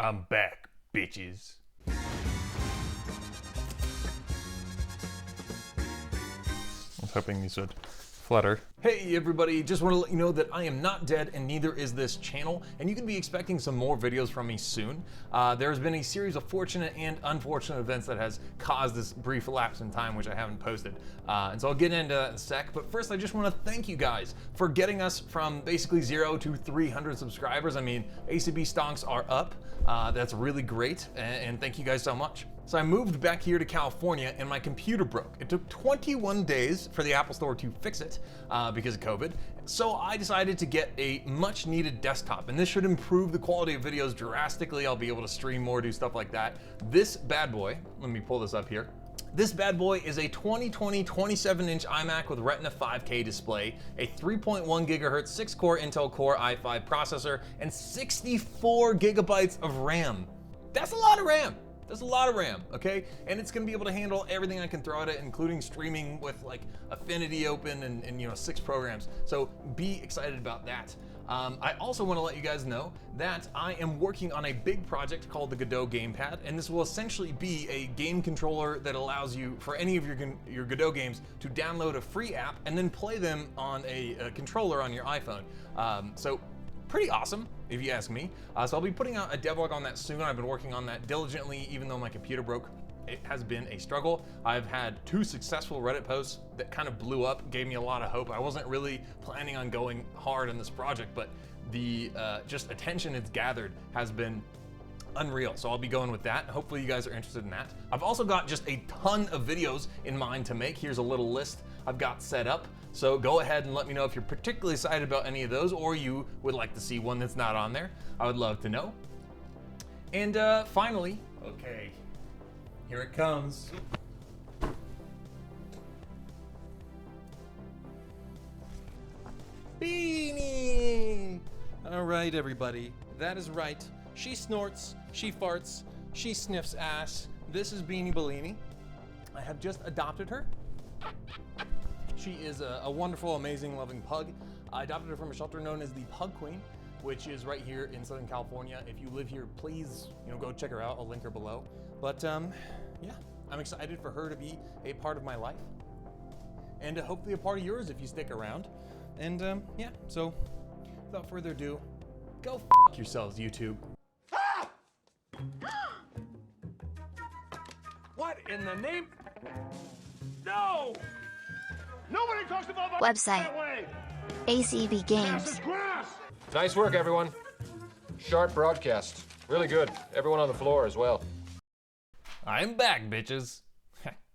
I'm back, bitches. I was hoping these would flutter. Hey everybody, just want to let you know that I am not dead and neither is this channel, and you can be expecting some more videos from me soon. There's been a series of fortunate and unfortunate events that has caused this brief lapse in time which I haven't posted, and so I'll get into that in a sec, but first I just want to thank you guys for getting us from basically 0 to 300 subscribers. I mean, ACB stonks are up. That's really great, and thank you guys so much. So I moved back here to California and my computer broke. It took 21 days for the Apple Store to fix it because of COVID. So I decided to get a much needed desktop, and this should improve the quality of videos drastically. I'll be able to stream more, do stuff like that. This bad boy, let me pull this up here. This bad boy is a 2020 27-inch iMac with Retina 5K display, a 3.1 gigahertz 6-core Intel Core i5 processor, and 64 gigabytes of RAM. That's a lot of RAM. That's a lot of RAM, okay? And it's gonna be able to handle everything I can throw at it, including streaming with like Affinity open and 6 programs. So be excited about that. I also want to let you guys know that I am working on a big project called the Godot Gamepad, and this will essentially be a game controller that allows you, for any of your Godot games, to download a free app and then play them on a controller on your iPhone. So pretty awesome, if you ask me. So I'll be putting out a devlog on that soon. I've been working on that diligently, even though my computer broke. It has been a struggle. I've had 2 successful Reddit posts that kind of blew up, gave me a lot of hope. I wasn't really planning on going hard on this project, but the just attention it's gathered has been unreal. So I'll be going with that. Hopefully you guys are interested in that. I've also got just a ton of videos in mind to make. Here's a little list I've got set up. So go ahead and let me know if you're particularly excited about any of those, or you would like to see one that's not on there. I would love to know. And finally, okay, here it comes. Beanie! All right, everybody, that is right. She snorts, she farts, she sniffs ass. This is Beanie Bellini. I have just adopted her. She is a wonderful, amazing, loving pug. I adopted her from a shelter known as the Pug Queen, which is right here in Southern California. If you live here, please, go check her out. I'll link her below. But yeah, I'm excited for her to be a part of my life, and hopefully a part of yours if you stick around. And yeah, so without further ado, go f yourselves, YouTube. Ah! What in the name? No! Nobody talks about my Website. that way. ACB Grass is Games. grass. Nice work, everyone. Sharp broadcast. Really good. Everyone on the floor as well. I'm back, bitches.